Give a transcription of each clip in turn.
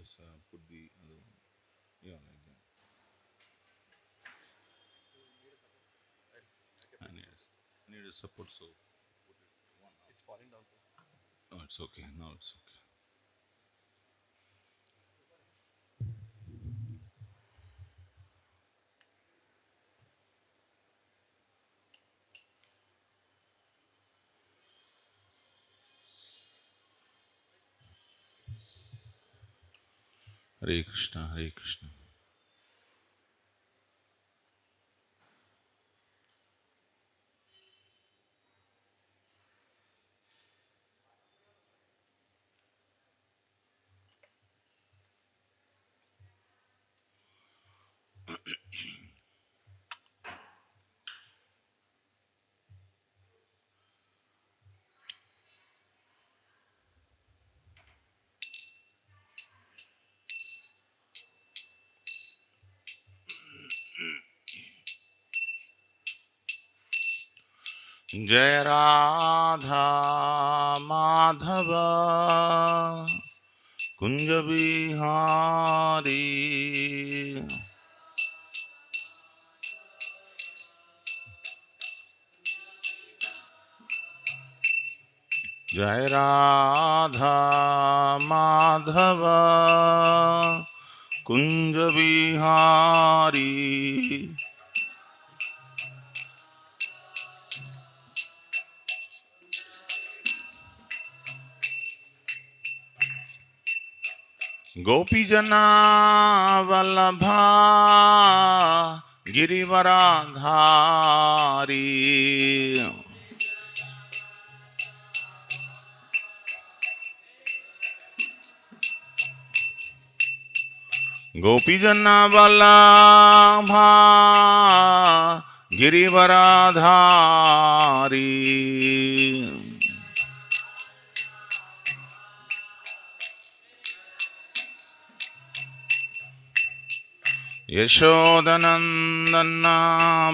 just put the other one. Yeah, like that. I need a support, so put it one up. It's falling down. No, it's okay. Now it's okay. Hare Krishna, Hare Krishna. Jai Radha Madhava Kunja Bihari. Jai Radha Madhava Kunja Bihari. Gopijana Vallabha Girivaradhari. Gopijana Vallabha Girivaradhari. Yashodanandana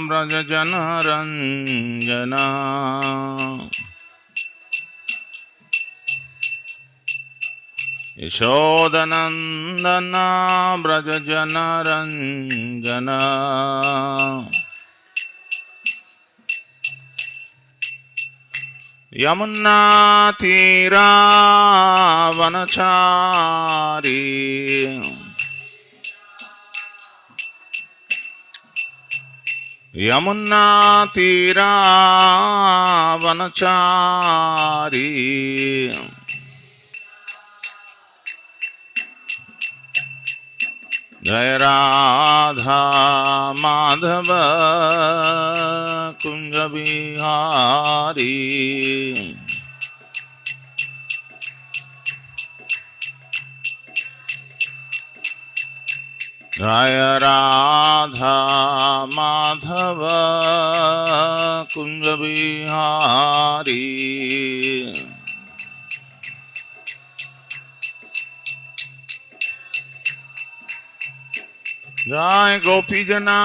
Brajajana Ranjana. Yashodanandana Brajajana Ranjana. Yamuna Tira Vanachari. Yamuna Tira Vanachari. Jai Radha Madhava Kunja Bihari. Jai Radha Madhava Kunja Bihari. Jai Gopijana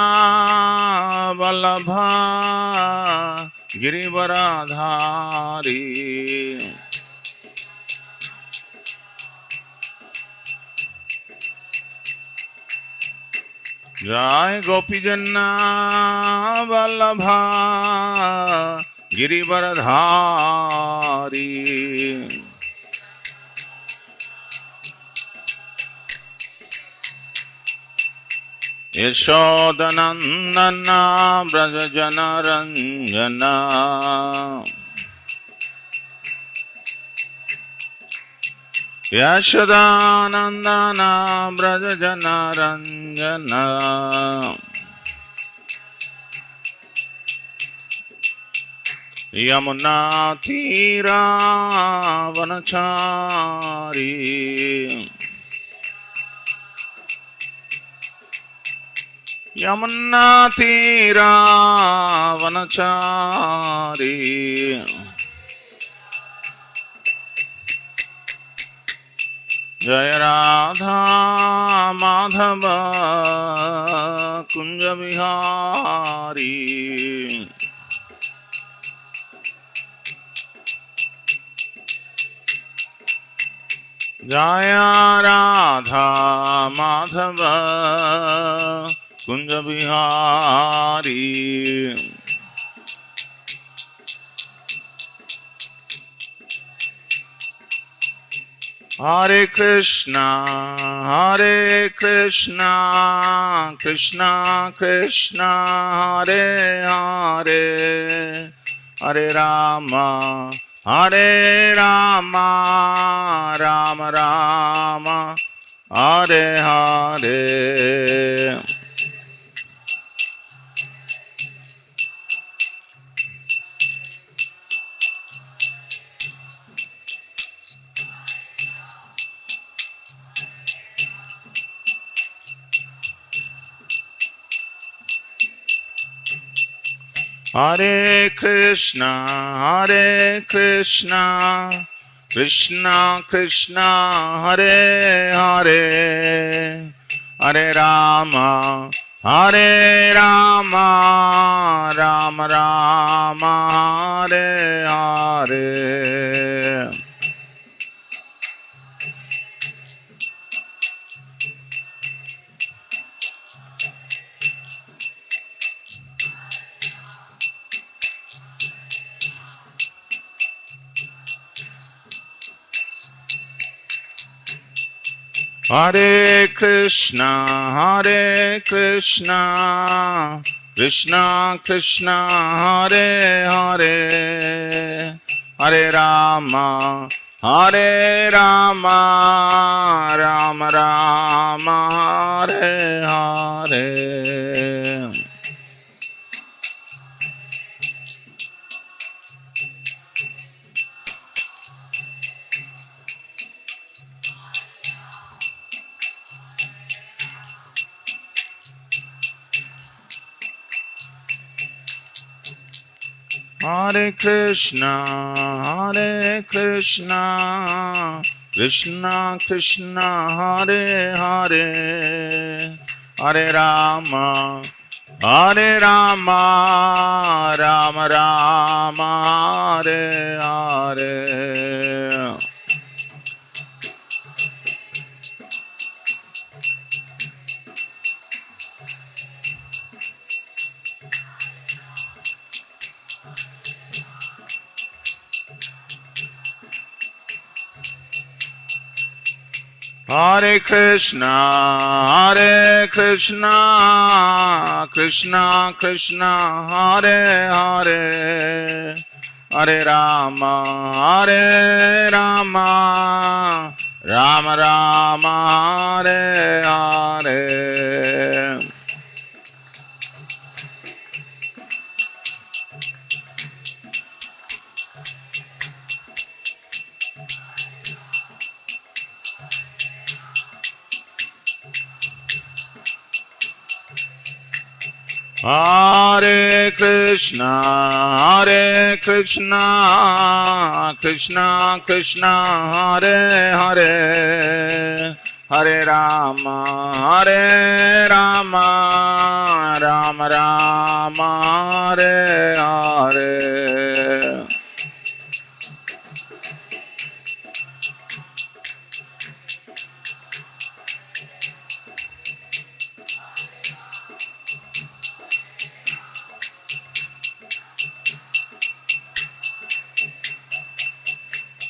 Vallabha Girivaradhari. Jai Gopijana Vallabha Girivaradhari. Yashodanandana Brajajana Ranjana. Yashodanandana Brajajana Ranjana. Yamuna Tira Vanachari. Yamuna Tira Vanachari. Jai Radha Madhava Kunja Bihari. Jaya Radha Madhava Kunja Bihari. Hare Krishna, Hare Krishna, Krishna Krishna, Hare Hare, Hare Rama, Hare Rama, Rama Rama, Hare Hare. Hare Krishna, Hare Krishna, Krishna Krishna, Hare Hare, Hare Rama, Hare Rama, Rama Rama, Hare Hare. Hare Krishna, Hare Krishna, Krishna Krishna, Hare Hare, Hare Rama, Hare Rama, Rama Rama, Hare Hare. Hare Krishna, Hare Krishna, Krishna Krishna, Hare Hare, Hare Rama, Hare Rama, Rama Rama, Hare Hare. Hare Krishna, Hare Krishna, Krishna Krishna, Hare Hare, Hare Rama, Hare Rama, Rama Rama, Hare Hare. Hare Krishna, Hare Krishna, Krishna Krishna, Hare Hare, Hare Rama, Hare Rama, Rama Rama, Hare Hare.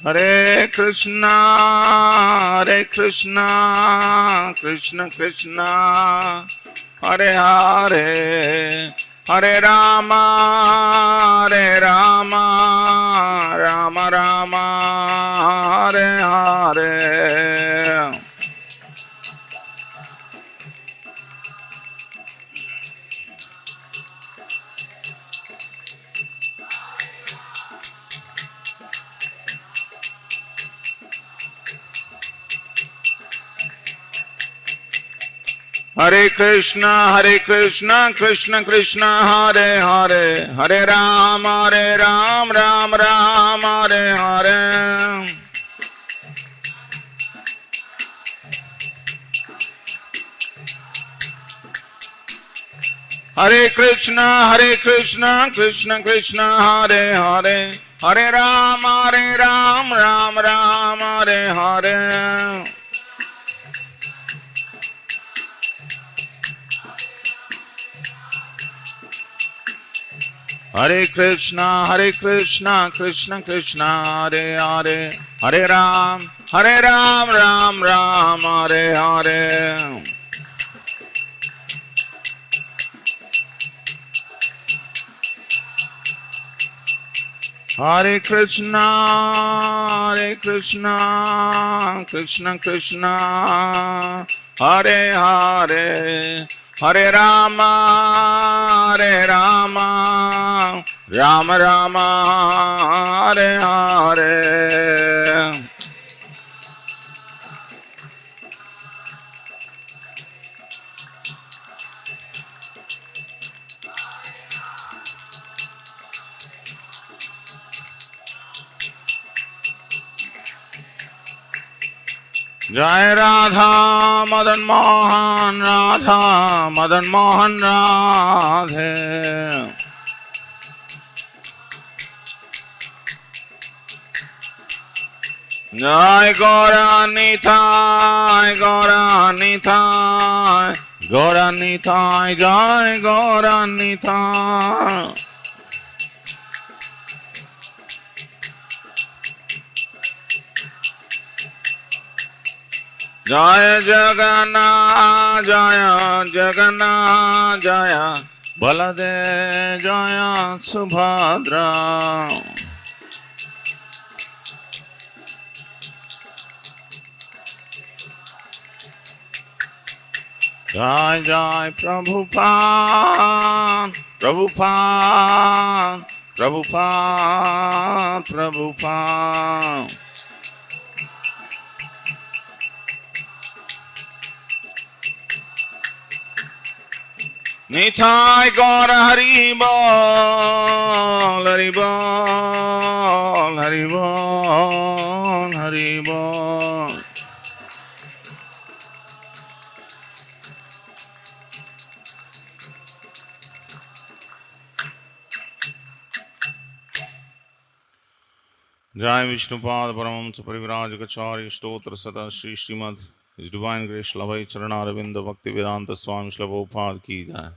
Hare Krishna, Hare Krishna, Krishna Krishna, Hare Hare, Hare Rama, Hare Rama, Rama Rama, Hare Hare. Hare Krishna, Krishna Krishna, Hare Hare, Hare Ram, Ram Ram, Hare Hare. Hare Krishna, Krishna Krishna, Hare Hare, Hare Ram, Ram Ram, Hare Hare. Hare Krishna, Krishna Krishna, Hare Hare, Hare Ram, Ram Ram, Hare Hare. Hare Krishna, Krishna Krishna, Hare Hare, Hare Rama, Rama Rama, Hare Hare. Jai Radha Madan Mohan, Radha Madan Mohan Radhe. Jai Gaura Nitai, Gaura Nitai, Gaura Nitai, Jai Gaura Nitai. Jaya Jagana, Jaya Jagana, Jaya Balade, Jaya Subhadra. Jai Jai Prabhupada, Prabhupada, Prabhupada, Prabhupada. Nitai Gaura Hari Bol, Hari Bol, Hari Bol, Hari Bol. Jai Vishnupad Paramahamsa Parivrajagacharya Stotra Sata Shri Srimad His Divine Grace Lavai Charanaravindra Bhakti Vedanta Swami Shri Prabhupada Ki Jai.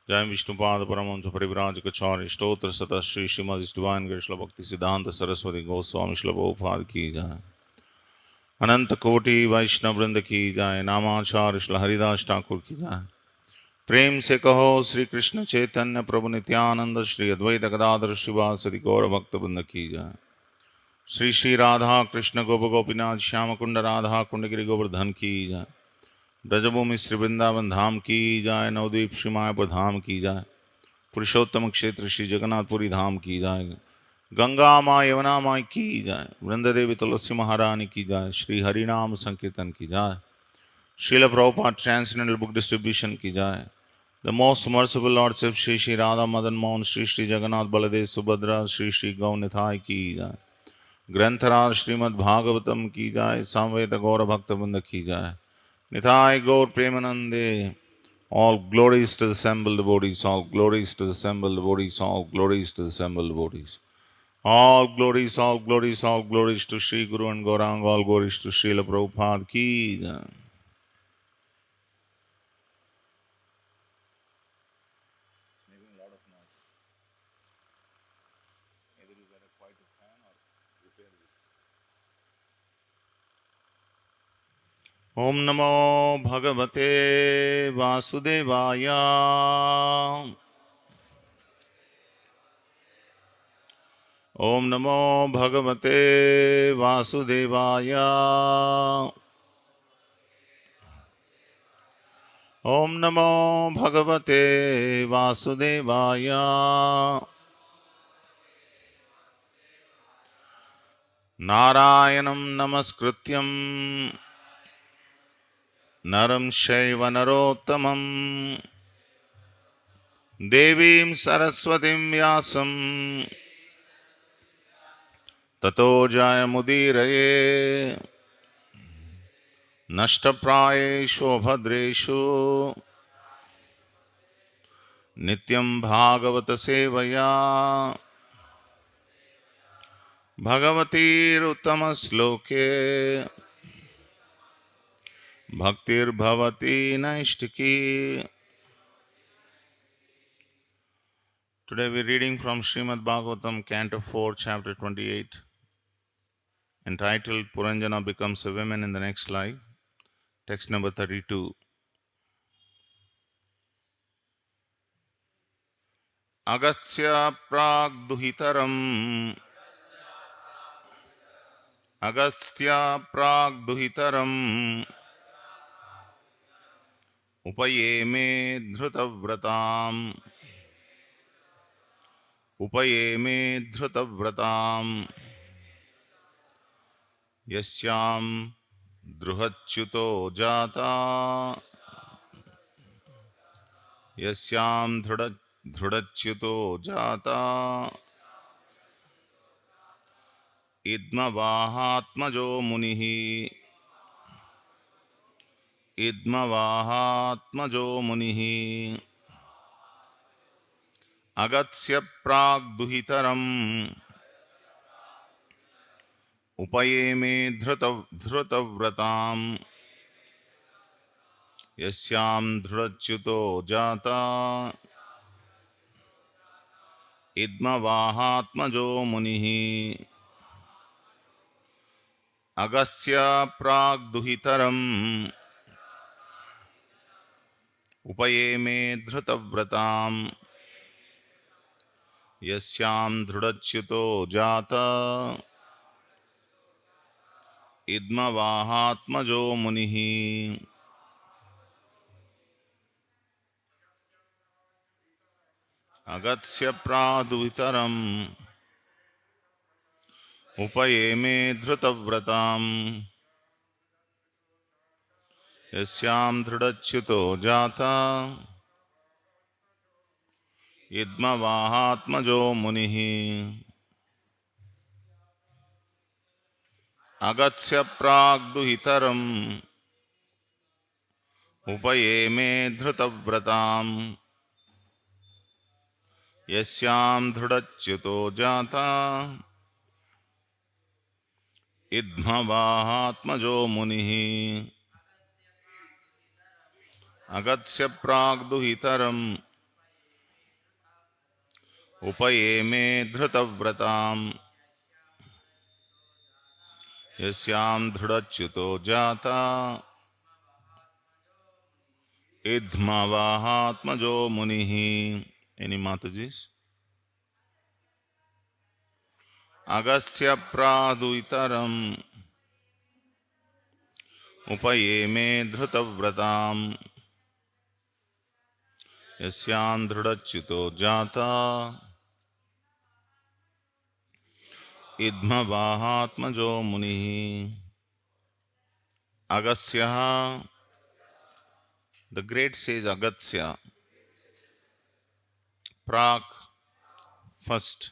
Jai Vishnupad Paramahamsa Parivrajagacharya Stotra Sata Shri Srimad His Divine Grace Bhakti Siddhanta Saraswati Goswami Shri Prabhupada Ki Jai. Ananta Koti Vaishnav Vrinda Ki Jai. Namacharya Shri Haridas Thakur Ki Jai. प्रेम से कहो श्री कृष्ण चैतन्य प्रभु नित्यानंद श्री अद्वैत गदाधर शिवासदि गौर भक्त वृंद की जय। श्री श्री राधा कृष्ण गोप गोपीनाथ श्याम कुंड राधा कुंड गिरि गोवर्धन की जय। ब्रजभूमि श्री वृंदावन धाम की जय। नवद्वीप श्री मायापुर धाम की जय। पुरुषोत्तम क्षेत्र श्री जगन्नाथपुरी धाम की जय। गंगा माँ यमुना माँ की जय। वृंद देवी तुलसी महारानी की जय। श्री हरिनाम संकीर्तन की जय। Srila Prabhupada Transcendental Book Distribution की जाए। The most merciful Lord Sri Shri Radha Madan Mohan Shri Shri Jagannath Baladev Subhadra Shri Shri Gaunithai की जाए। ग्रंथराज श्रीमद् भागवतम की जाए। samved गौर भक्त वृंद की जाए। निथाय गौर प्रेमानंदे। All glories to the assembled devotees, all glories to the assembled devotees, all glories to the assembled devotees. All glories, all glories, all glories to Shri Guru and Gaurang, all glories to Srila Prabhupada की जाए। ओम नमो भगवते वासुदेवाय। ओम नमो भगवते वासुदेवाय। ओम नमो भगवते वासुदेवाय। नारायणं नमस्कृत्यं नरं चैव नरोत्तमं देवीं सरस्वतीं व्यासं ततो जयमुदीरये। नष्टप्रायेषु भद्रेषु Nityam Bhagavata Sevaya Bhagavatir Uttama Sloke Bhaktir Bhavati Naishtiki. Today we are reading from Srimad Bhagavatam, Canto 4, Chapter 28, entitled Puranjana Becomes a Woman in the next slide. Text number 32. Agatsya Pragduhitaram Agastya Pragduhitaram Upayeme Dhrutavratam Upayeme Dhrutavratam Yasyam Druhachyuto Jata Yasyam Dhrudachyuto Jata Idmavahatmajo Munihi Idmavahatmajo Munihi Agatsya Pragduhitaram Upayeme Dhrutavratam Yasyam Dhrudachyuto Jata Idmavahatmajo Munihi Agastya Pragduhitaram Upayeme Dhrutavratam Yasyam Dhrudachyuto Jata Idmavahatmajo Munihi. Agatsya Pragduhitaram Upayeme Dhrutavratam Yasyam Dhrudachyuto Jata Idmavahatmajo Munihi. Agatsya Pragduhitaram Upayeme Dhrutavratam Yasyam Dhrudachyuto Jata Idmavahatmajo Munihi. Agatsya Pragduhitaram Upayeme Dhrutavratam Yasyam Dhrudachyuto Jata Idmavahatmajo Munihi. Any Matajis? Agastya Pragduhitaram Upayeme Dhrutavratam Yasyam Dhrudachyuto Jata Idmavahatmajo Munihi. Agastya, the great sage Agastya, Prag, first,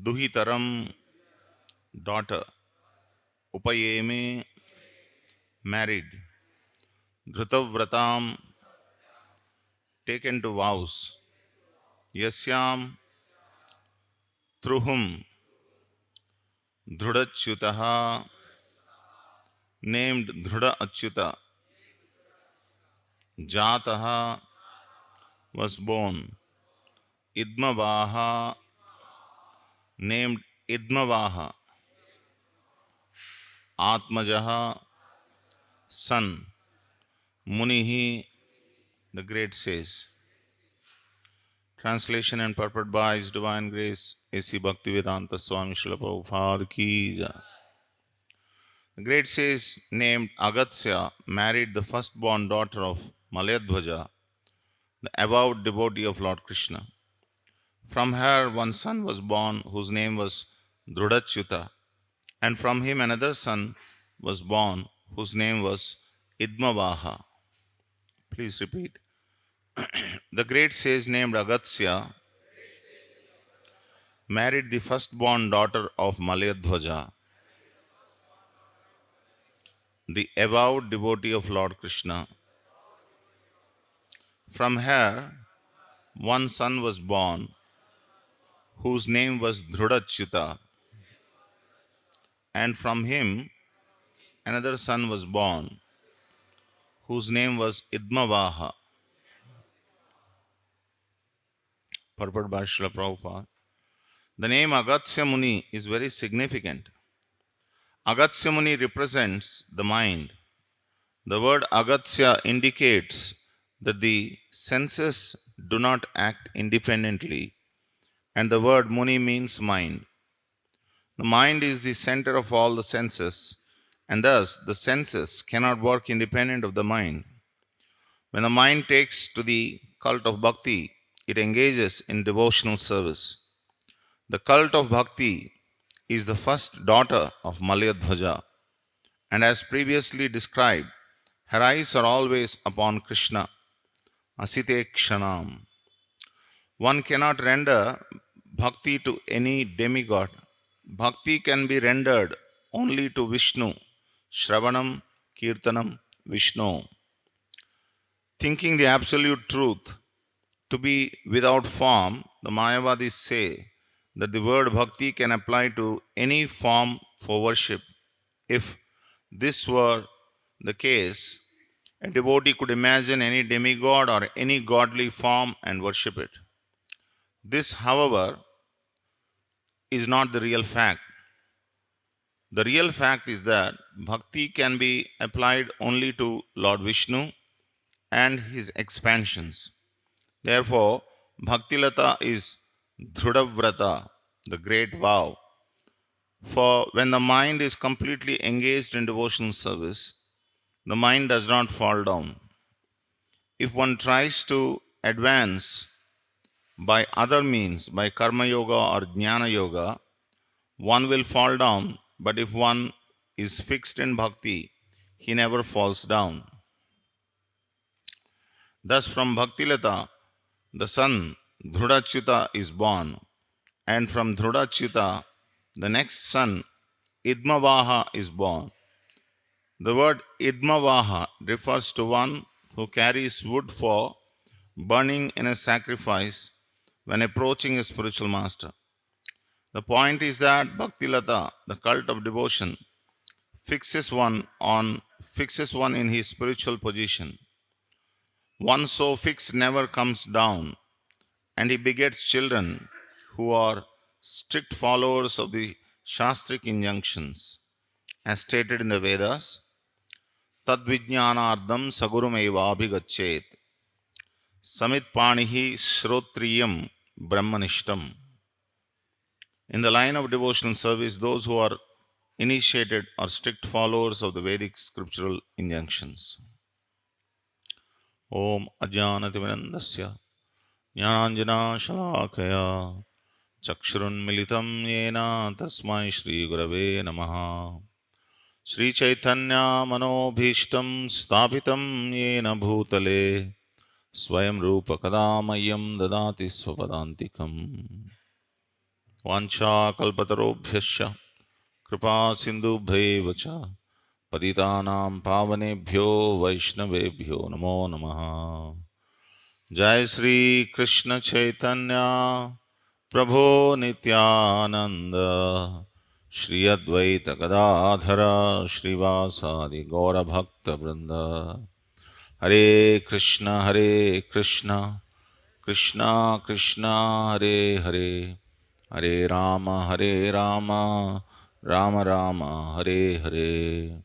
Duhitaram, daughter, Upayeme, married, Dhrutavratam, taken to vows, Yasyam, through whom, Dhrudachyutaha, named Dhruda Achyuta, Jataha, was born, Idmavaha, named Idmavaha, Atmajaha, son, Munihi, the great sage. Translation and purport by His Divine Grace A.C. Bhaktivedanta Swami Srila Prabhupada Ki Jai. The great sage named Agastya married the firstborn daughter of Malayadhwaja, the avowed devotee of Lord Krishna. From her one son was born whose name was Dhrudachyuta, and from him another son was born whose name was Idmavaha. Please repeat. The great sage named Agastya married the firstborn daughter of Malayadhwaja, the avowed devotee of Lord Krishna. From her, one son was born whose name was Dhrudachyuta, and from him another son was born whose name was Idmavaha. Purport by Srila Prabhupada. The name Agastya Muni is very significant. Agastya Muni represents the mind. The word Agastya indicates that the senses do not act independently, and the word Muni means mind. The mind is the center of all the senses, and thus the senses cannot work independent of the mind. When the mind takes to the cult of bhakti, it engages in devotional service. The cult of bhakti is the first daughter of Malyadhvaja, and as previously described, her eyes are always upon Krishna, asite kshanam. One cannot render bhakti to any demigod. Bhakti can be rendered only to Vishnu, Shravanam, Kirtanam, Vishnu. Thinking the absolute truth to be without form, the Mayavadis say that the word bhakti can apply to any form for worship. If this were the case, a devotee could imagine any demigod or any godly form and worship it. This, however, is not the real fact. The real fact is that bhakti can be applied only to Lord Vishnu and his expansions. Therefore, Bhaktilata is Dhrudavrata, the great vow. For when the mind is completely engaged in devotional service, the mind does not fall down. If one tries to advance by other means, by Karma Yoga or Jnana Yoga, one will fall down. But if one is fixed in bhakti, he never falls down. Thus, from Bhaktilata, the son Dhrudachyuta is born, and from Dhrudachyuta, the next son Idmavaha is born. The word Idmavaha refers to one who carries wood for burning in a sacrifice when approaching a spiritual master. The point is that Bhaktilata, the cult of devotion, fixes one in his spiritual position. One so fixed never comes down, and he begets children who are strict followers of the Shastric injunctions. As stated in the Vedas, Tadvijnanardam Sagurumeva Abhigachet Samit Panihi Shrotriyam Brahmanishtam. In the line of devotional service, those who are initiated are strict followers of the Vedic scriptural injunctions. Om Ajnanatimirandasya Jnananjana Shalakaya Chakshurunmilitam Yena Tasmai Shri Gurave Namaha Shri Chaitanya Manobhishtam Sthapitam Yena Bhutale Swayam Rupa Kadamayam Dadati Swapadantikam Vancha Kalpatarobhyasya Kripa Sindhubhaiva cha Patitanam Pavanebhyo Vaishnavebhyo Namo Namaha Jai Shri Krishna Chaitanya Prabhu Nityananda Shri Advaita Gadadhara Srivasadi Gaura Bhakta Vrinda Hare Krishna Krishna Krishna Hare Hare Hare Rama Rama Rama Hare Hare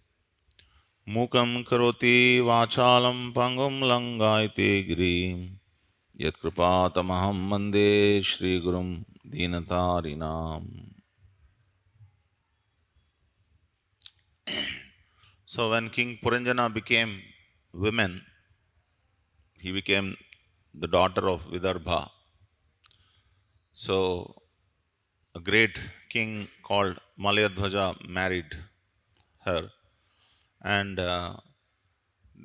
Mukam karoti vachalam pangum langaite girim Yat kripatamaham mande Shri Gurum Dinatarinam. So when King Puranjana became women, he became the daughter of Vidarbha. So a great king called Malyadhvaja married her, and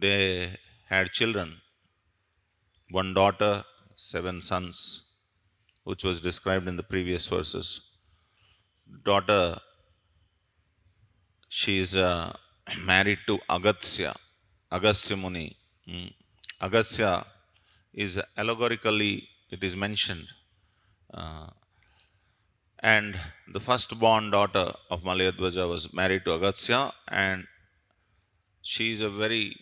they had children, one daughter, seven sons, which was described in the previous verses. Daughter, she is married to Agastya Muni. Agastya is allegorically it is mentioned. And the firstborn daughter of Malayadwaja was married to Agastya, and she is a very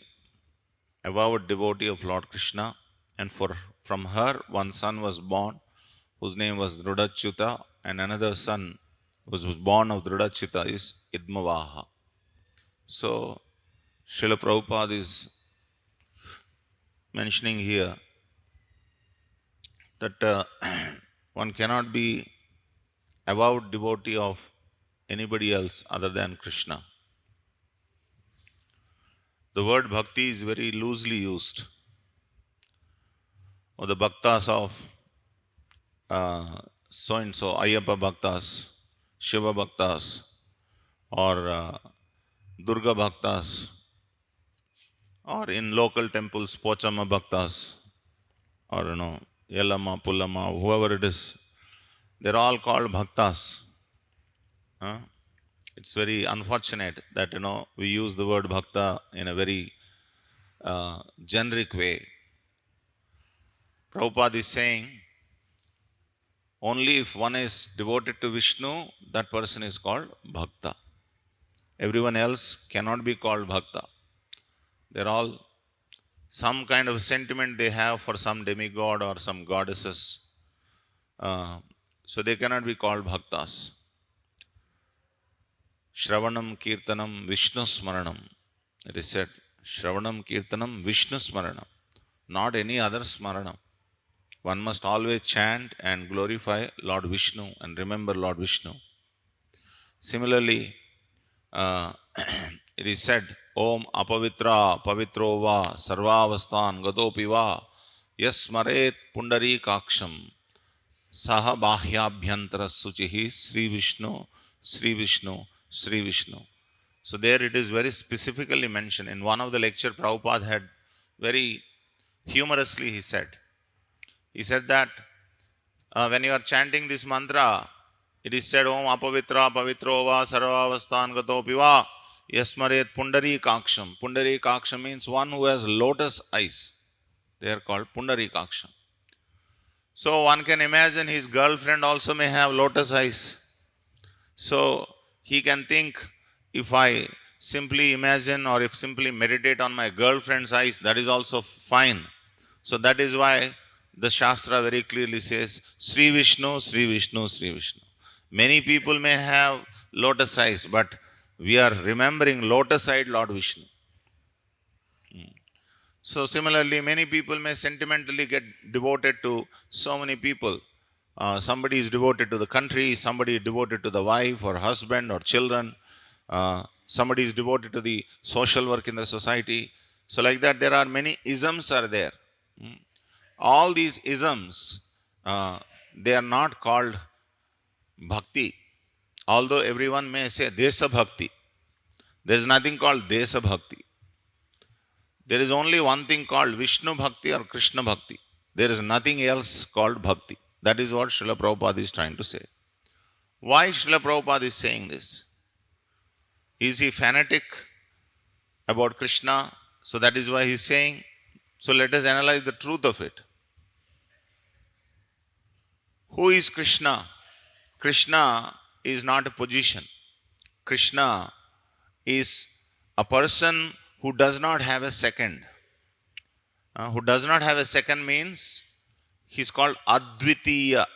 avowed devotee of Lord Krishna. And from her, one son was born, whose name was Drudachyuta, and another son was born of Drudachyuta is Idmavaha. So, Srila Prabhupada is mentioning here that one cannot be avowed devotee of anybody else other than Krishna. The word bhakti is very loosely used. Or the bhaktas of so and so, Ayyappa bhaktas, Shiva bhaktas, or Durga bhaktas, or in local temples, Pochama bhaktas, or Yellama, Pullama, whoever it is, they're all called bhaktas. It's very unfortunate that we use the word bhakta in a very generic way. Prabhupada is saying only if one is devoted to Vishnu, that person is called bhakta. Everyone else cannot be called bhakta. They're all some kind of sentiment they have for some demigod or some goddesses. So they cannot be called bhaktas. Shravanam Kirtanam Vishnu Smaranam. It is said, Shravanam Kirtanam Vishnu Smaranam, not any other Smaranam. One must always chant and glorify Lord Vishnu and remember Lord Vishnu. Similarly, it is said, Om Apavitra Pavitro Va Sarvavastan Gatopi Va Yasmaret Pundari Kaksham Saha Bahyabhyantara Suchihi Sri Vishnu, Sri Vishnu, Sri Vishnu. So there it is very specifically mentioned. In one of the lecture, Prabhupada had very humorously he said that when you are chanting this mantra, it is said, Om Apavitra Pavitro Va Sarvavastan Gatopi Va Yasmaret Pundari Kaksham. Pundari Kaksham means one who has lotus eyes. They are called Pundari Kaksham. So one can imagine his girlfriend also may have lotus eyes. So he can think, if I simply imagine or if simply meditate on my girlfriend's eyes, that is also fine. So that is why the Shastra very clearly says, Sri Vishnu, Sri Vishnu, Sri Vishnu. Many people may have lotus eyes, but we are remembering lotus-eyed Lord Vishnu. So similarly, many people may sentimentally get devoted to so many people. Somebody is devoted to the country, somebody is devoted to the wife or husband or children, somebody is devoted to the social work in the society. So like that, there are many isms are there. All these isms, they are not called bhakti. Although everyone may say Desa Bhakti, there is nothing called Desa Bhakti. There is only one thing called Vishnu Bhakti or Krishna Bhakti. There is nothing else called Bhakti. That is what Srila Prabhupada is trying to say. Why Srila Prabhupada is saying this? Is he fanatic about Krishna? So that is why he is saying. So let us analyze the truth of it. Who is Krishna? Krishna is not a position. Krishna is a person who does not have a second. Who does not have a second means he is called Advitiya.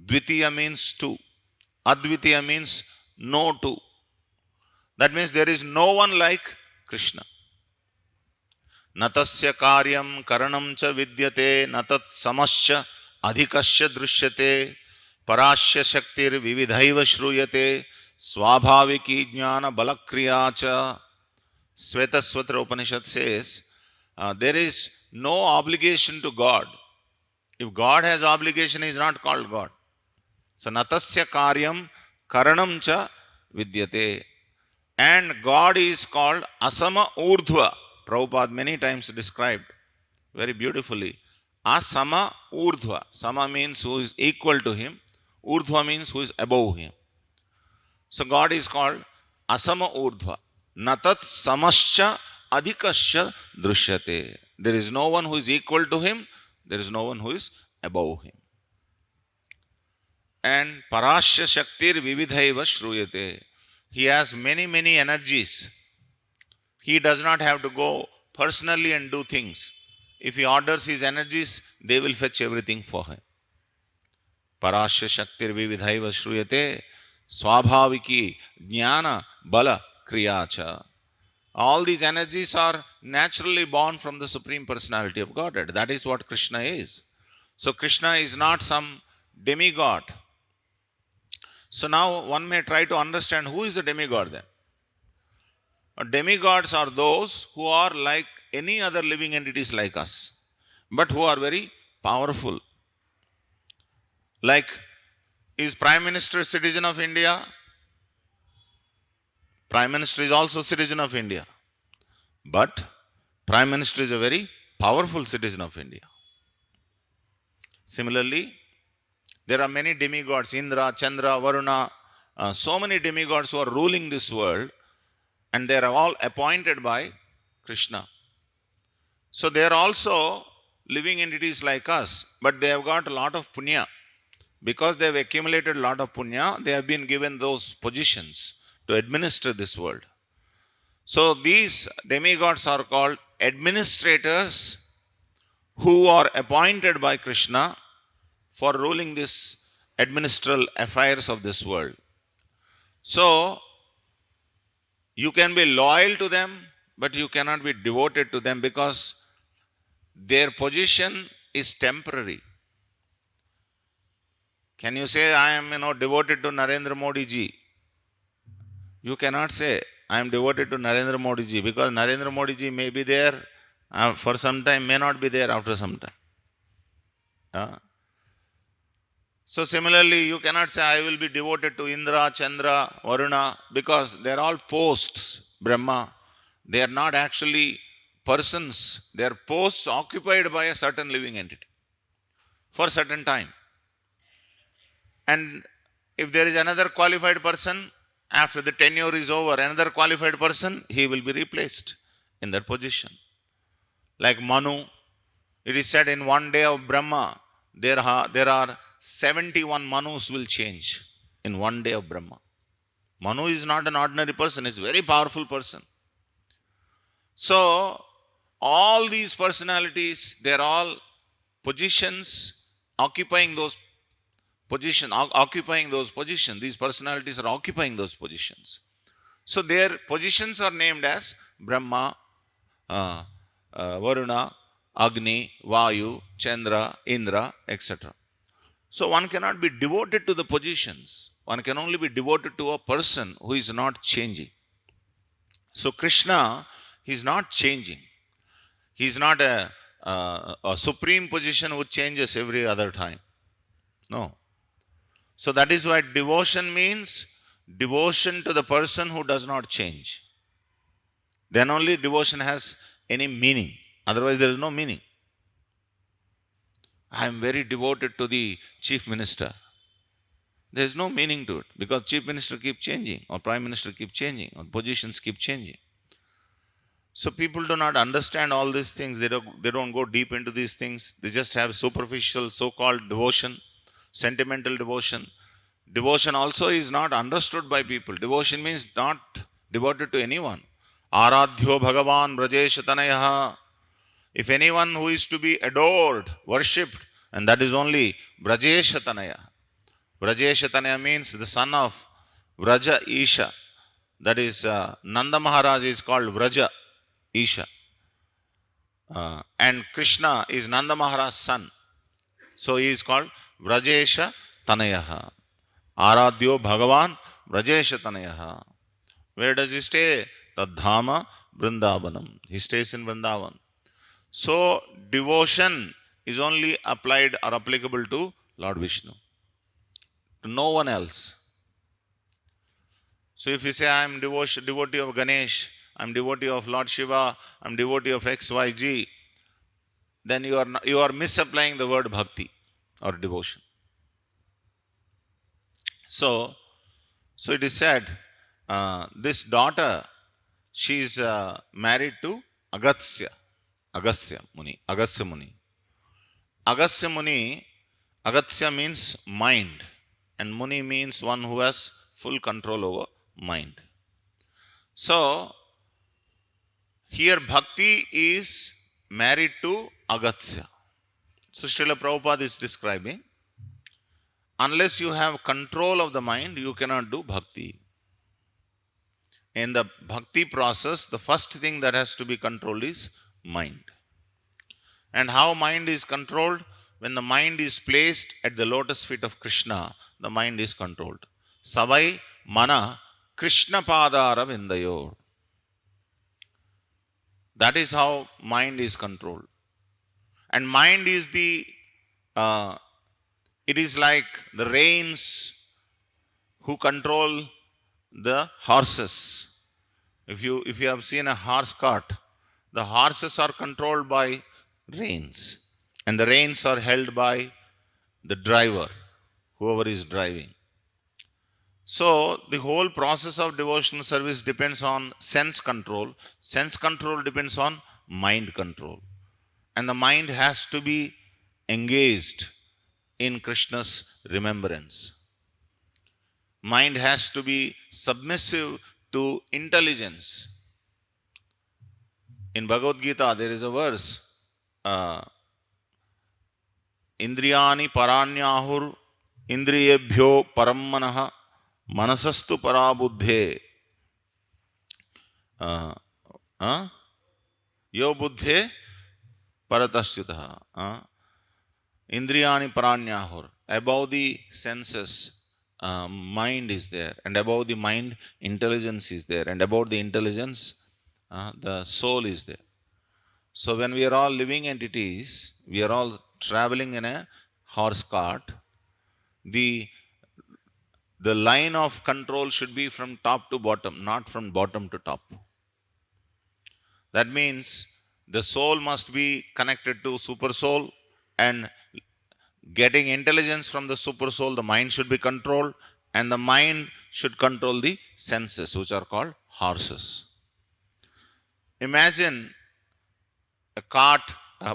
Dvitiya means two. Advitiya means no two. That means there is no one like Krishna. Natasya karyam karanam cha vidyate natat samasya adhikasya drishyate parasya shaktir vividhaiva shruyate swabhaviki jnana balakriya cha. Svetaswatra Upanishad says there is no obligation to God. If God has obligation, he is not called God. So natasya karyam karanam cha vidyate. And God is called Asama Urdhva. Prabhupada many times described very beautifully. Asama Urdhva. Sama means who is equal to him. Urdhva means who is above him. So God is called Asama Urdhva. Natat samascha adhikasya drishyate. There is no one who is equal to him. There is no one who is above him. And Parasya Shaktir Vividhaiva Shruyate. He has many, many energies. He does not have to go personally and do things. If he orders his energies, they will fetch everything for him. Parasya Shaktir Vividhaiva Shruyate Swabhaviki Jnana Bala Kriyacha. All these energies are naturally born from the Supreme Personality of Godhead. That is what Krishna is. So Krishna is not some demigod. So now one may try to understand who is the demigod then. Demigods are those who are like any other living entities like us, but who are very powerful. Like, is Prime Minister a citizen of India? Prime Minister is also a citizen of India. But Prime Minister is a very powerful citizen of India. Similarly, there are many demigods, Indra, Chandra, Varuna, so many demigods who are ruling this world, and they are all appointed by Krishna. So they are also living entities like us, but they have got a lot of punya. Because they have accumulated a lot of punya, they have been given those positions to administer this world. So these demigods are called administrators who are appointed by Krishna for ruling this administrative affairs of this world. So you can be loyal to them, but you cannot be devoted to them because their position is temporary. Can you say, I am devoted to Narendra Modi ji? You cannot say, I am devoted to Narendra Modi ji, because Narendra Modi ji may be there for some time, may not be there after some time. So similarly, you cannot say, I will be devoted to Indra, Chandra, Varuna, because they are all posts, Brahma. They are not actually persons. They are posts occupied by a certain living entity for a certain time. And if there is another qualified person, after the tenure is over, another qualified person, he will be replaced in that position. Like Manu, it is said in one day of Brahma, there are 71 Manus will change in one day of Brahma. Manu is not an ordinary person, he is a very powerful person. So, all these personalities, they are all positions occupying those positions. These personalities are occupying those positions. So their positions are named as Brahma, Varuna, Agni, Vayu, Chandra, Indra, etc. So one cannot be devoted to the positions. One can only be devoted to a person who is not changing. So Krishna, he is not changing. He is not a supreme position which changes every other time. No. So that is why devotion means devotion to the person who does not change. Then only devotion has any meaning. Otherwise there is no meaning. I am very devoted to the chief minister. There is no meaning to it, because chief minister keep changing, or prime minister keep changing, or positions keep changing. So people do not understand all these things. They don't go deep into these things. They just have superficial so-called devotion, sentimental devotion. Devotion also is not understood by people. Devotion means not devoted to anyone. Aradhyo Bhagavan Brajesh Tanayaha. If anyone who is to be adored, worshipped, and that is only Brajesh Tanaya. Brajesh Tanaya means the son of Vraja Isha. That is, Nanda Maharaj is called Vraja Isha. And Krishna is Nanda Maharaj's son. So he is called Vrajesha Tanayaha. Aradhyo Bhagavan Vrajesha Tanayaha. Where does he stay? Tadhama Vrindavanam. He stays in Vrindavan. So devotion is only applied or applicable to Lord Vishnu, to no one else. So if you say, I am devotee of Ganesh, I am devotee of Lord Shiva, I am devotee of XYG, then you are misapplying the word bhakti or devotion. So it is said, this daughter, she is married to Agastya Muni. Agastya Muni, Agastya means mind, and Muni means one who has full control over mind. So, here Bhakti is married to Agastya. So, Srila Prabhupada is describing, unless you have control of the mind, you cannot do Bhakti. In the Bhakti process, the first thing that has to be controlled is mind. And how mind is controlled? When the mind is placed at the lotus feet of Krishna, the mind is controlled. Savai mana Krishna padara vindayor. That is how mind is controlled. And mind is it is like the reins who control the horses. If you have seen a horse cart, the horses are controlled by reins, and the reins are held by the driver, whoever is driving. So the whole process of devotional service depends on sense control. Sense control depends on mind control. And the mind has to be engaged in Krishna's remembrance. Mind has to be submissive to intelligence. In Bhagavad Gita, there is a verse, Indriyani paranyahur indriyebhyo parammanah manasastu parabuddhe yo buddhe paratasyutah. Indriyani paranyahur. Above the senses, mind is there, and above the mind, intelligence is there, and above the intelligence, the soul is there. So when we are all living entities, we are all traveling in a horse cart. The line of control should be from top to bottom, not from bottom to top. That means the soul must be connected to super soul, and getting intelligence from the super soul, the mind should be controlled, and the mind should control the senses, which are called horses. Imagine a cart,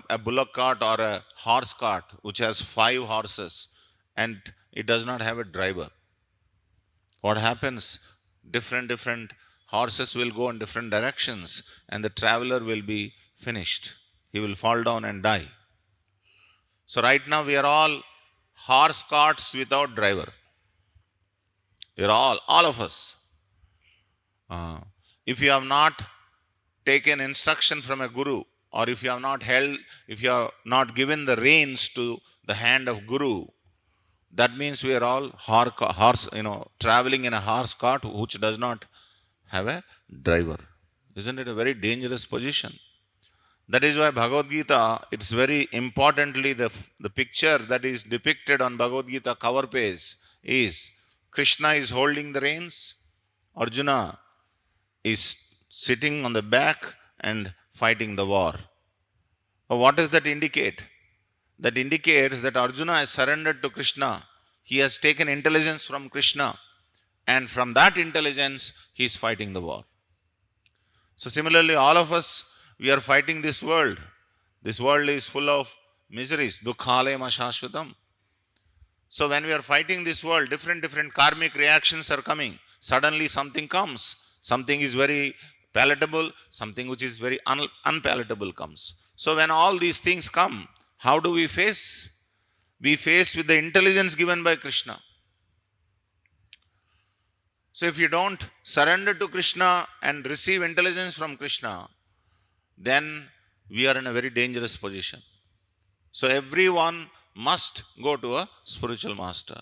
a bullock cart or a horse cart, which has 5 horses, and it does not have a driver. What happens? Different horses will go in different directions, and the traveler will be finished. He will fall down and die. So right now we are all horse carts without driver. We are all of us. If you have not taken instruction from a guru, or if you have not given the reins to the hand of guru, that means we are all horse, traveling in a horse cart which does not have a driver. Isn't it a very dangerous position? That is why Bhagavad Gita, it's very importantly, the picture that is depicted on Bhagavad Gita cover page is Krishna is holding the reins, Arjuna is sitting on the back and fighting the war. What does that indicate? That indicates that Arjuna has surrendered to Krishna. He has taken intelligence from Krishna, and from that intelligence, he is fighting the war. So similarly, all of us, we are fighting this world. This world is full of miseries. Dukhalem ashashvatam. So when we are fighting this world, different karmic reactions are coming. Suddenly something comes. Something is very palatable. Something which is very unpalatable comes. So when all these things come, how do we face? We face with the intelligence given by Krishna. So if you don't surrender to Krishna and receive intelligence from Krishna, then we are in a very dangerous position. So everyone must go to a spiritual master.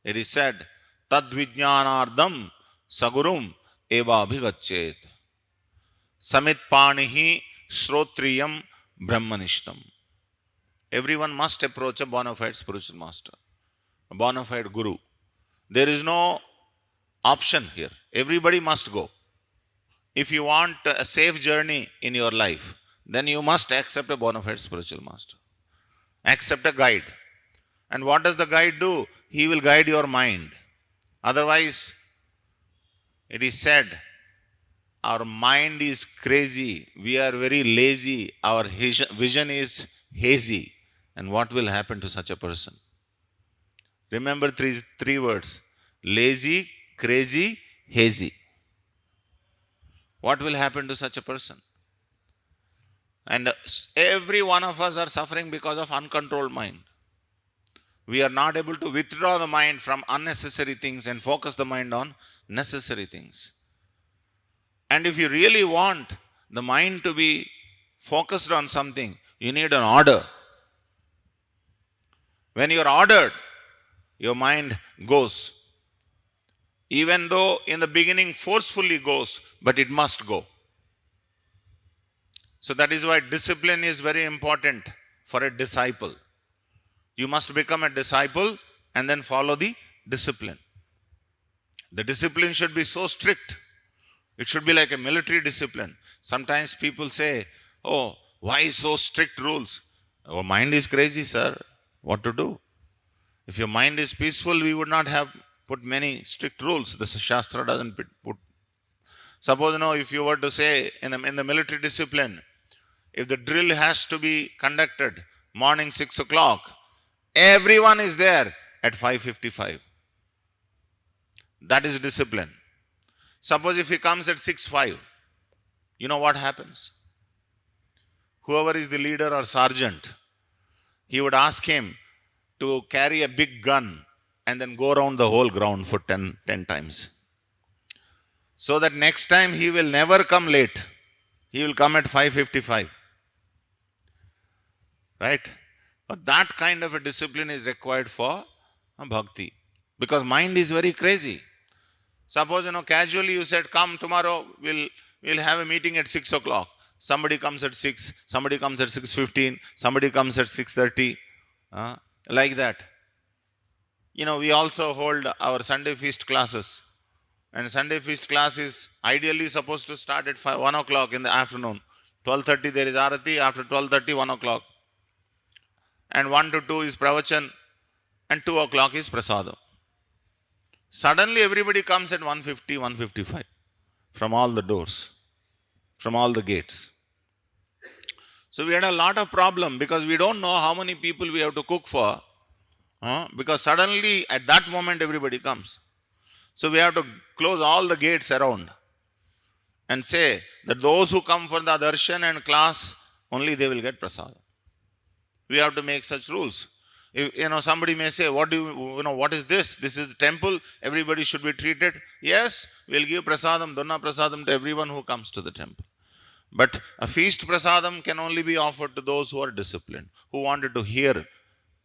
It is said, Tad vijnanardam sagurum eva abhigachet. Samit panihi shrotriyam brahmanishtam. Everyone must approach a bona fide spiritual master, a bona fide guru. There is no option here. Everybody must go. If you want a safe journey in your life, then you must accept a bona fide spiritual master. Accept a guide. And what does the guide do? He will guide your mind. Otherwise, it is said, our mind is crazy. We are very lazy. Our vision is hazy. And what will happen to such a person? Remember three words: lazy, crazy, hazy. What will happen to such a person? And every one of us are suffering because of uncontrolled mind. We are not able to withdraw the mind from unnecessary things and focus the mind on necessary things. And if you really want the mind to be focused on something, you need an order. When you are ordered, your mind goes. Even though in the beginning forcefully goes, but it must go. So that is why discipline is very important for a disciple. You must become a disciple and then follow the discipline. The discipline should be so strict. It should be like a military discipline. Sometimes people say, oh, why so strict rules? Our mind is crazy, sir. What to do? If your mind is peaceful, we would not have put many strict rules. The Shastra doesn't put. Suppose, if you were to say in the military discipline, if the drill has to be conducted morning 6 o'clock, everyone is there at 5:55. That is discipline. Suppose if he comes at 6:05, you know what happens? Whoever is the leader or sergeant, he would ask him to carry a big gun and then go around the whole ground for 10 times. So that next time he will never come late. He will come at 5:55. Right? But that kind of a discipline is required for bhakti. Because mind is very crazy. Suppose, casually you said, come tomorrow, we'll have a meeting at 6 o'clock. Somebody comes at 6, somebody comes at 6:15, somebody comes at 6:30. Like that. We also hold our Sunday feast classes. And Sunday feast class is ideally supposed to start at 1 o'clock in the afternoon. 12:30 there is Arati, after 12:30, 1 o'clock. And 1 to 2 is Pravachan, and 2 o'clock is Prasadam. Suddenly everybody comes at 1:50, 1:55 from all the doors, from all the gates. So we had a lot of problem because we don't know how many people we have to cook for, because suddenly at that moment everybody comes. So we have to close all the gates around and say that those who come for the darshan and class, only they will get prasadam. We have to make such rules. If, somebody may say, what is this? This is the temple. Everybody should be treated. Yes, we'll give prasadam, donna prasadam to everyone who comes to the temple. But a feast prasadam can only be offered to those who are disciplined, who wanted to hear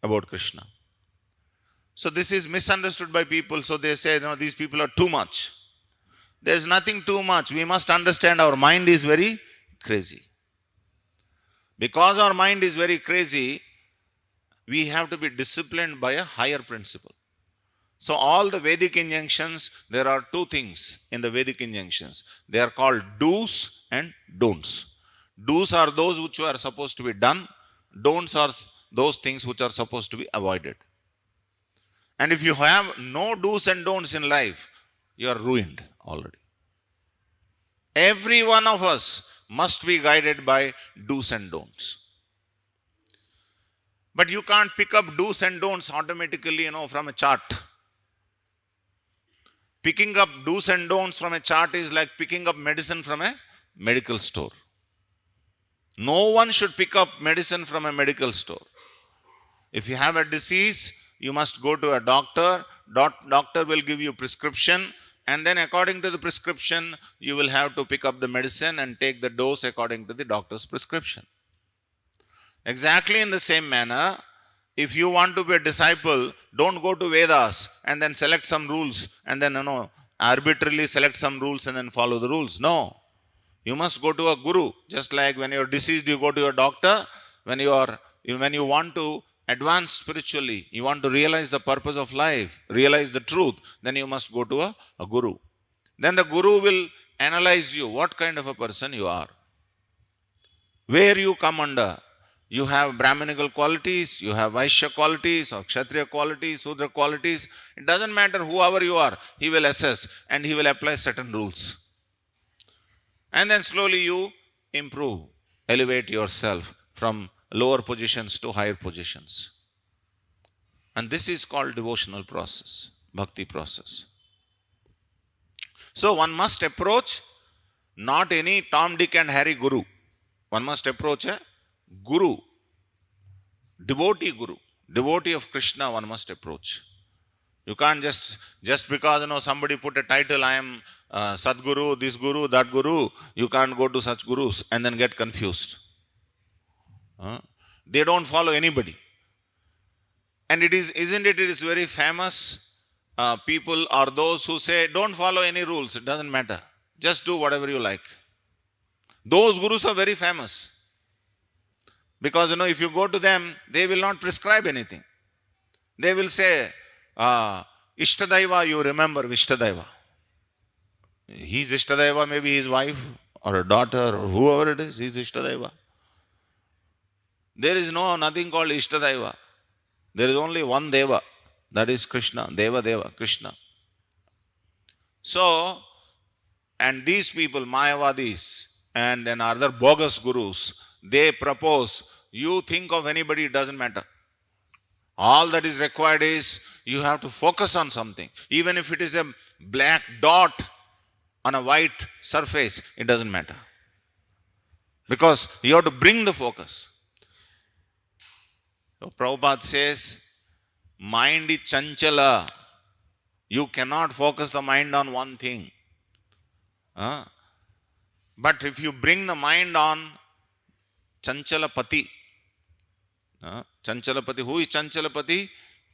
about Krishna. So this is misunderstood by people. So they say, these people are too much. There's nothing too much. We must understand our mind is very crazy. Because our mind is very crazy, we have to be disciplined by a higher principle. So all the Vedic injunctions, there are two things in the Vedic injunctions. They are called do's and don'ts. Do's are those which are supposed to be done. Don'ts are those things which are supposed to be avoided. And if you have no do's and don'ts in life, you are ruined already. Every one of us must be guided by do's and don'ts. But you can't pick up do's and don'ts automatically, from a chart. Picking up do's and don'ts from a chart is like picking up medicine from a medical store. No one should pick up medicine from a medical store. If you have a disease, you must go to a doctor. Doctor will give you prescription. And then according to the prescription, you will have to pick up the medicine and take the dose according to the doctor's prescription. Exactly in the same manner, if you want to be a disciple, don't go to Vedas and then select some rules and then, arbitrarily select some rules and then follow the rules. No. You must go to a guru. Just like when you're deceased, you go to your doctor. When you want to advance spiritually, you want to realize the purpose of life, realize the truth, then you must go to a guru. Then the guru will analyze you, what kind of a person you are, where you come under. You have Brahminical qualities, you have Vaishya qualities, or Kshatriya qualities, Sudra qualities. It doesn't matter whoever you are, he will assess and he will apply certain rules. And then slowly you improve, elevate yourself from lower positions to higher positions. And this is called devotional process, bhakti process. So one must approach not any Tom, Dick and Harry guru. One must approach a guru, devotee of Krishna one must approach. You can't just because somebody put a title, I am Sadguru, this guru, that guru, you can't go to such gurus and then get confused. They don't follow anybody. And isn't it is very famous, people are those who say, don't follow any rules, it doesn't matter. Just do whatever you like. Those gurus are very famous. Because if you go to them, they will not prescribe anything. They will say, Ishtadaiva, you remember Ishtadaiva. He's Ishtadaiva, maybe his wife or a daughter or whoever it is, he's Ishtadaiva. There is nothing called Ishtadaiva. There is only one Deva, that is Krishna, Deva, Krishna. So, and these people, Mayavadis, and then other bogus gurus, they propose, you think of anybody, it doesn't matter. All that is required is you have to focus on something. Even if it is a black dot on a white surface, it doesn't matter. Because you have to bring the focus. So Prabhupada says, mind is chanchala. You cannot focus the mind on one thing. But if you bring the mind on Chanchalapati, Chanchalapati, who is Chanchalapati?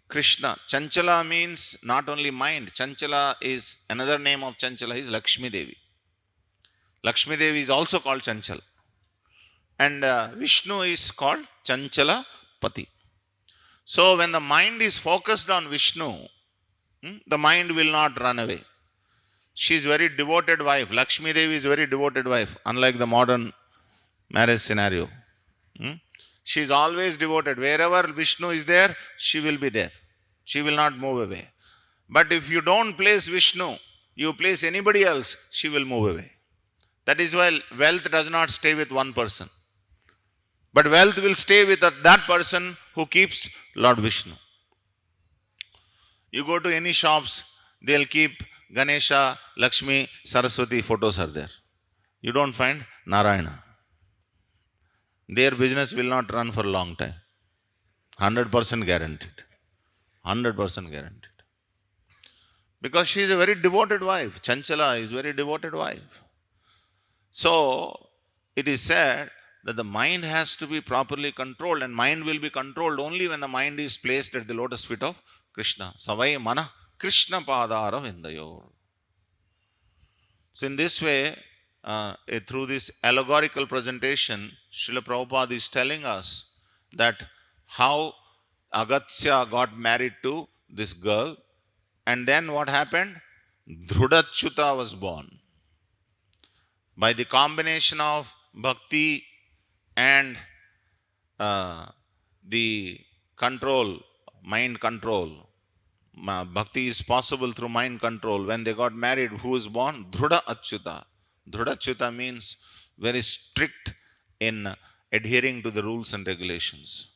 Krishna. Chanchala means not only mind. Chanchala is another name of Chanchala is Lakshmi Devi. Lakshmi Devi is also called Chanchala. And Vishnu is called Chanchalapati. So when the mind is focused on Vishnu, the mind will not run away. She is very devoted wife. Lakshmi Devi is very devoted wife, unlike the modern marriage scenario. She is always devoted. Wherever Vishnu is there, she will be there. She will not move away. But if you don't place Vishnu, you place anybody else, she will move away. That is why wealth does not stay with one person. But wealth will stay with that person who keeps Lord Vishnu. You go to any shops, they'll keep Ganesha, Lakshmi, Saraswati photos are there. You don't find Narayana. Their business will not run for a long time. 100% guaranteed. 100% guaranteed. Because she is a very devoted wife. Chanchala is a very devoted wife. So, it is said that the mind has to be properly controlled, and mind will be controlled only when the mind is placed at the lotus feet of Krishna. Savai mana Krishna padara vindayor. So in this way, through this allegorical presentation, Srila Prabhupada is telling us that how Agastya got married to this girl, and then what happened? Dhrudachyuta was born. By the combination of bhakti and the control, mind control. Bhakti is possible through mind control. When they got married, who was born? Dhruda Achyuta. Dhruda Achyuta means very strict in adhering to the rules and regulations.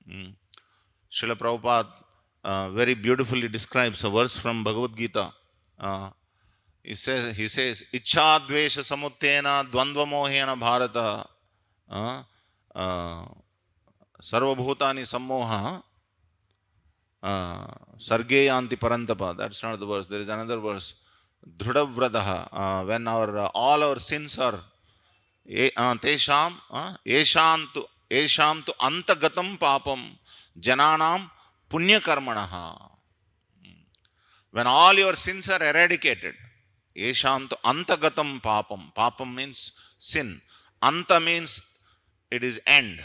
Srila Prabhupada very beautifully describes a verse from Bhagavad Gita. He says, Ichha dvesha samuttena dvandva mohena bharata sarvabhutani sammoha sargeyanti parantapa. That's not the verse. There is another verse. Dhrudavvrataha. When all our sins are tesham esham tu antagatam papam jananam punyakarmanaha. When all your sins are eradicated, esham tu antagatam papam. Papam means sin. Anta means it is end.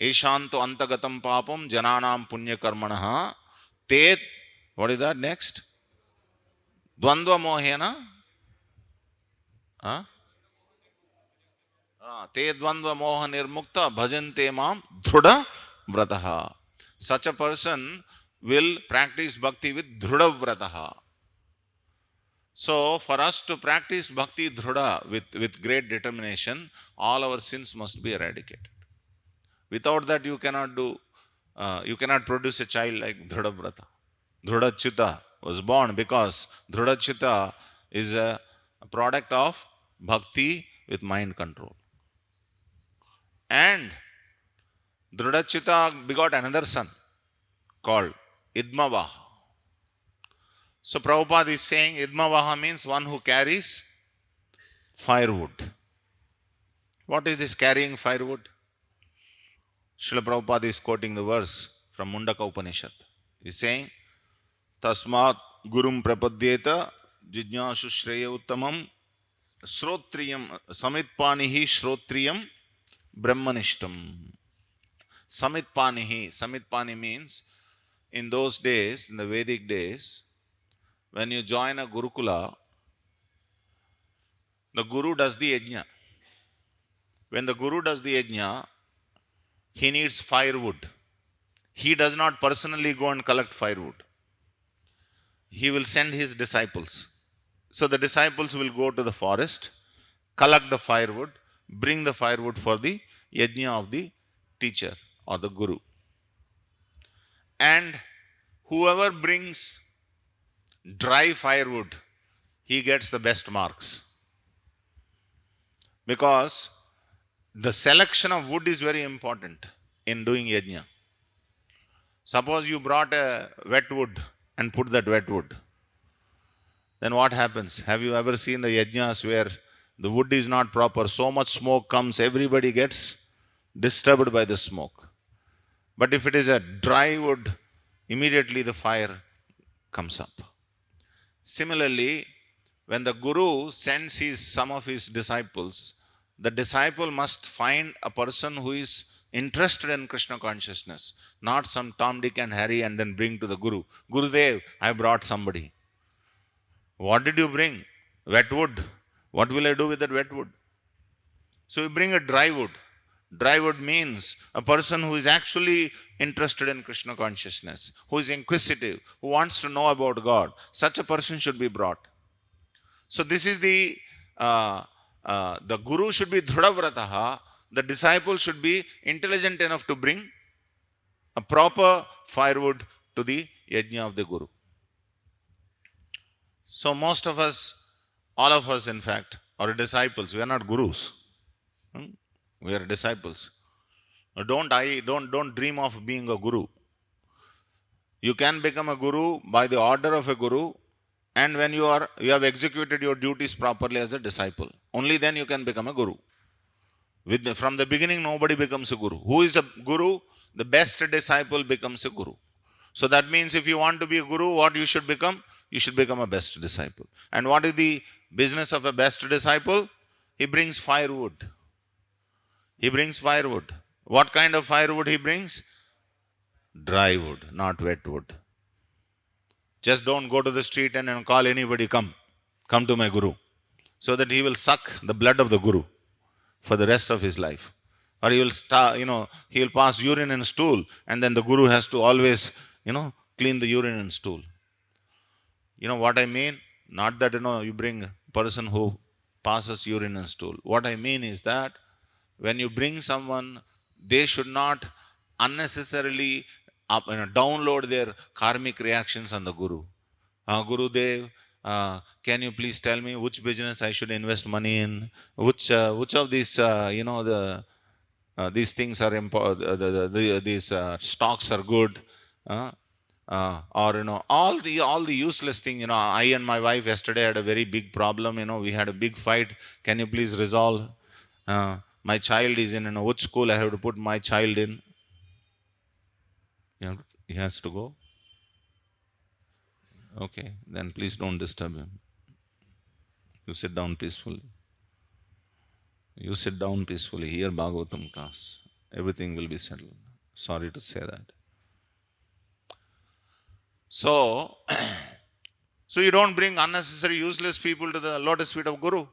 Eshantu antagatam papam jananam punyakarmanaha tet. What is that next? Dvandva mohena. Te dvandva moha nirmukta bhajante mam dhruda vrataha. Such a person will practice bhakti with dhruda vrataha. So, for us to practice bhakti dhruda with great determination, all our sins must be eradicated. Without that, you cannot you cannot produce a child like Dhradavrata. Dhrudachyuta was born because Dhrudachyuta is a product of bhakti with mind control. And Dhrudachyuta begot another son called Idmavaha. So Prabhupada is saying Idmavaha means one who carries firewood. What is this carrying firewood? Srila Prabhupada is quoting the verse from Mundaka Upanishad. He is saying, Tasmat Gurum Prapadyeta Jijnashu Shreya Uttamam Srotriyam Samitpanihi Srotriyam Brahmanishtam. Samitpani means in those days, in the Vedic days, when you join a Gurukula, the Guru does the yajna. When the Guru does the yajna, he needs firewood. He does not personally go and collect firewood. He will send his disciples. So the disciples will go to the forest, collect the firewood, bring the firewood for the yajna of the teacher or the Guru. And whoever brings dry firewood, he gets the best marks. Because the selection of wood is very important in doing yajna. Suppose you brought a wet wood and put that wet wood. Then what happens? Have you ever seen the yajnas where the wood is not proper? So much smoke comes, everybody gets disturbed by the smoke. But if it is a dry wood, immediately the fire comes up. Similarly, when the Guru sends some of his disciples, the disciple must find a person who is interested in Krishna consciousness, not some Tom, Dick and Harry and then bring to the Guru. Gurudev, I brought somebody. What did you bring? Wet wood. What will I do with that wet wood? So you bring a dry wood. Dry wood means a person who is actually interested in Krishna consciousness, who is inquisitive, who wants to know about God. Such a person should be brought. So this is the Guru should be Dhradavrataha, the disciple should be intelligent enough to bring a proper firewood to the yajna of the Guru. So most of us, all of us in fact, are disciples. We are not gurus. We are disciples. Don't dream of being a guru. You can become a guru by the order of a guru, and when you have executed your duties properly as a disciple. Only then you can become a guru. From the beginning, nobody becomes a guru. Who is a guru? The best disciple becomes a guru. So that means if you want to be a guru, what you should become? You should become a best disciple. And what is the business of a best disciple? He brings firewood. He brings firewood. What kind of firewood he brings? Dry wood, not wet wood. Just don't go to the street and call anybody, come to my Guru. So that he will suck the blood of the Guru for the rest of his life. Or he will he will pass urine and stool, and then the Guru has to always, clean the urine and stool. You know what I mean? Not that, you bring a person who passes urine and stool. What I mean is that when you bring someone, they should not unnecessarily download their karmic reactions on the Guru. Gurudev, can you please tell me which business I should invest money in? Which of these, these things are important? These stocks are good. Or all the useless thing. I and my wife yesterday had a very big problem. We had a big fight. Can you please resolve? My child is in which school I have to put my child in? He has to go. Okay, then please don't disturb him. You sit down peacefully. You sit down peacefully. Hear Bhagavatam class. Everything will be settled. Sorry to say that. So you don't bring unnecessary, useless people to the lotus feet of Guru.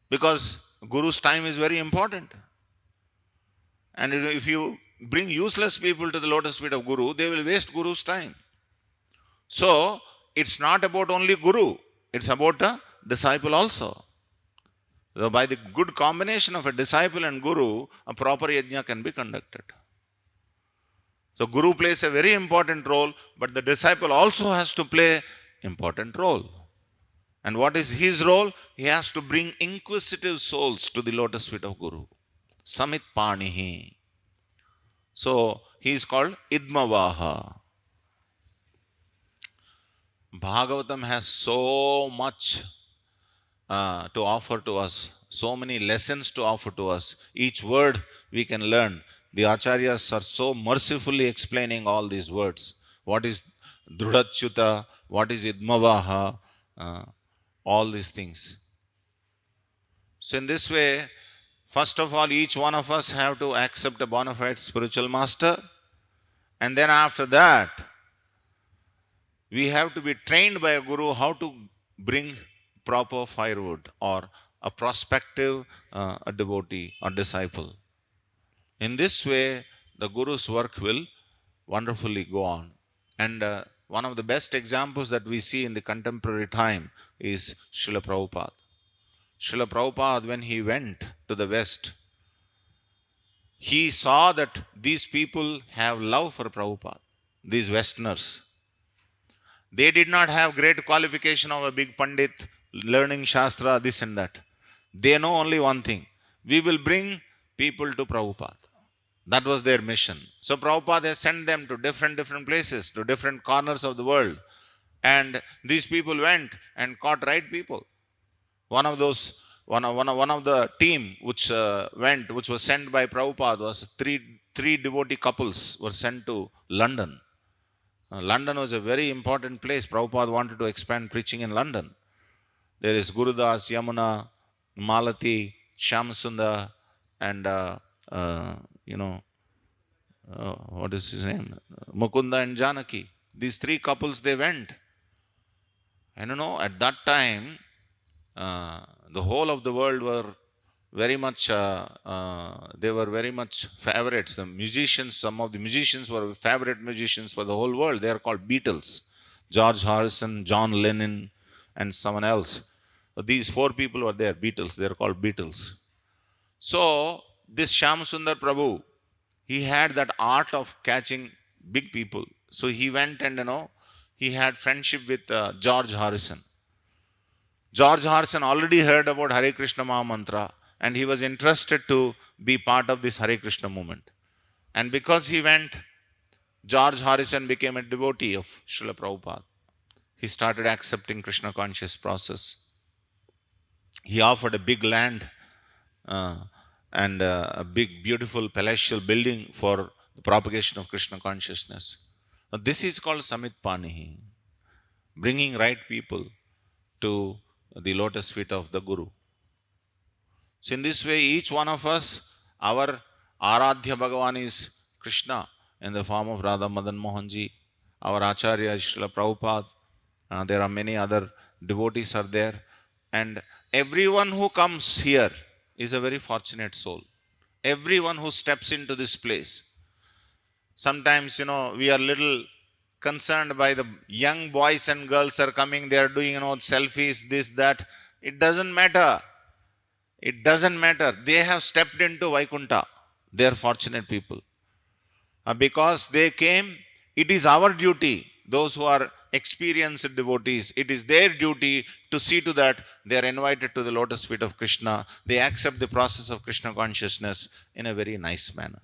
Because Guru's time is very important. And if you bring useless people to the lotus feet of Guru, they will waste Guru's time. So it's not about only Guru, it's about a disciple also. So by the good combination of a disciple and guru, a proper yajna can be conducted. So guru plays a very important role, but the disciple also has to play important role. And what is his role? He has to bring inquisitive souls to the lotus feet of Guru. Samit Panihi. So he is called Idmavaha. Bhagavatam has so much to offer to us, so many lessons to offer to us. Each word we can learn. The acharyas are so mercifully explaining all these words. What is Drudachyuta? What is Idmavaha? Uh, all these things. So in this way, first of all, each one of us have to accept a bona fide spiritual master. And then after that, we have to be trained by a guru how to bring proper firewood or a prospective a devotee or disciple. In this way, the guru's work will wonderfully go on. And one of the best examples that we see in the contemporary time is Srila Prabhupada. Srila Prabhupada, when he went to the West, he saw that these people have love for Prabhupada, these Westerners. They did not have great qualification of a big Pandit, learning Shastra, this and that. They know only one thing. We will bring people to Prabhupada. That was their mission. So Prabhupada has sent them to different places, to different corners of the world. And these people went and caught right people. One of the team which which was sent by Prabhupada was three devotee couples were sent to London. London was a very important place. Prabhupada wanted to expand preaching in London. There is Gurudas, Yamuna, Malati, Shyamsundar, and what is his name? Mukunda and Janaki. These three couples, they went. And at that time, the whole of the world were very much, they were very much favorites. The musicians, some of the musicians were favorite musicians for the whole world. They are called Beatles. George Harrison, John Lennon, and someone else. These four people were there, Beatles. They are called Beatles. So, this Shyamsundar Prabhu, he had that art of catching big people. So, he went and, he had friendship with George Harrison. George Harrison already heard about Hare Krishna Maha Mantra and he was interested to be part of this Hare Krishna movement. And because he went, George Harrison became a devotee of Srila Prabhupada. He started accepting Krishna conscious process. He offered a big land and a big, beautiful palatial building for the propagation of Krishna consciousness. Now, this is called Samit Panihi, bringing right people to the lotus feet of the Guru. So in this way, each one of us, our Aradhya Bhagavan is Krishna in the form of Radha Madan Mohanji. Our Acharya is Srila Prabhupada. There are many other devotees are there. And everyone who comes here is a very fortunate soul. Everyone who steps into this place. Sometimes, we are little concerned by the young boys and girls are coming, they are doing, selfies, this, that. It doesn't matter. It doesn't matter. They have stepped into Vaikunta. They are fortunate people. Because they came, it is our duty, those who are experienced devotees, it is their duty to see to that they are invited to the lotus feet of Krishna. They accept the process of Krishna consciousness in a very nice manner.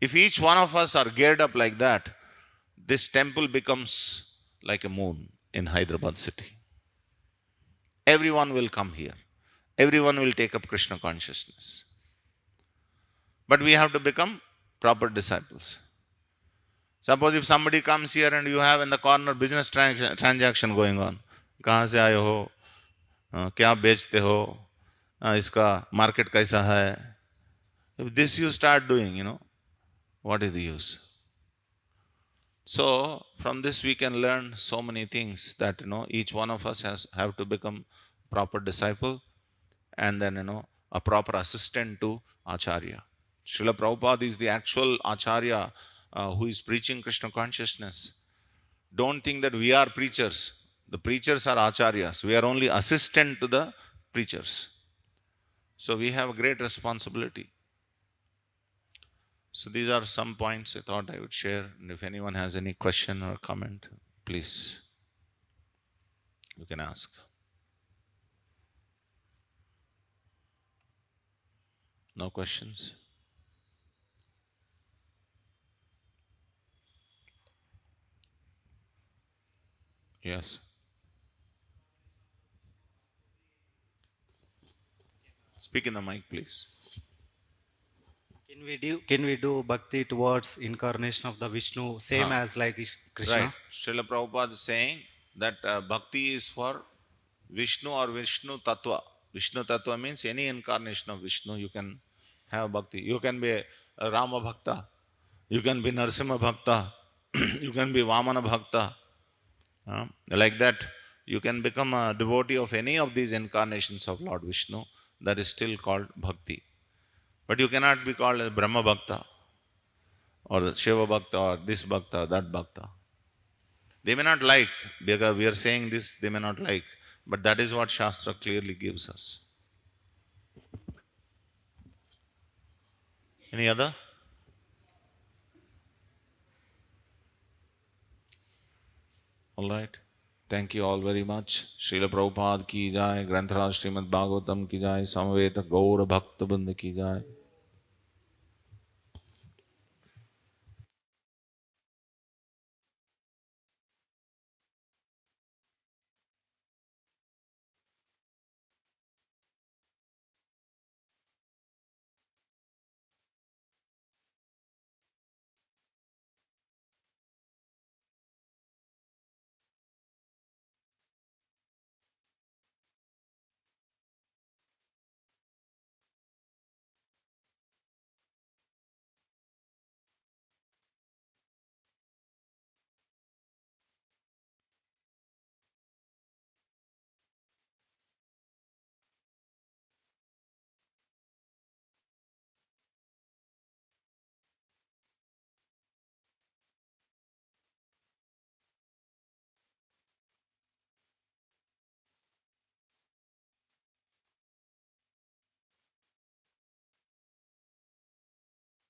If each one of us are geared up like that, this temple becomes like a moon in Hyderabad city. Everyone will come here. Everyone will take up Krishna consciousness. But we have to become proper disciples. Suppose if somebody comes here and you have in the corner business transaction going on. कहाँ से आए हो? क्या बेचते हो? इसका market कैसा है? If this you start doing, what is the use? So from this we can learn so many things that each one of us have to become proper disciple and then a proper assistant to Acharya. Srila Prabhupada is the actual Acharya who is preaching Krishna consciousness. Don't think that we are preachers. The preachers are Acharyas. We are only assistant to the preachers. So we have a great responsibility. So these are some points I thought I would share. And if anyone has any question or comment, please, you can ask. No questions? Yes. Speak in the mic, please. Can we do bhakti towards incarnation of the Vishnu same as like Right. Krishna? Srila Prabhupada is saying that bhakti is for Vishnu or Vishnu Tattva. Vishnu Tattva means any incarnation of Vishnu, you can have bhakti. You can be a Rama Bhakta, you can be Narsimha Bhakta, you can be Vamana Bhakta. Like that, you can become a devotee of any of these incarnations of Lord Vishnu. That is still called bhakti. But you cannot be called a Brahma Bhakta or the Shiva Bhakta or this Bhakta or that Bhakta. They may not like, because we are saying this, they may not like, but that is what Shastra clearly gives us. Any other? All right. Thank you all very much. Srila Prabhupada ki jai, Grantaraj Srimad Bhagavatam ki jai, Samaveta Gaura Bhakta Bunda ki jai.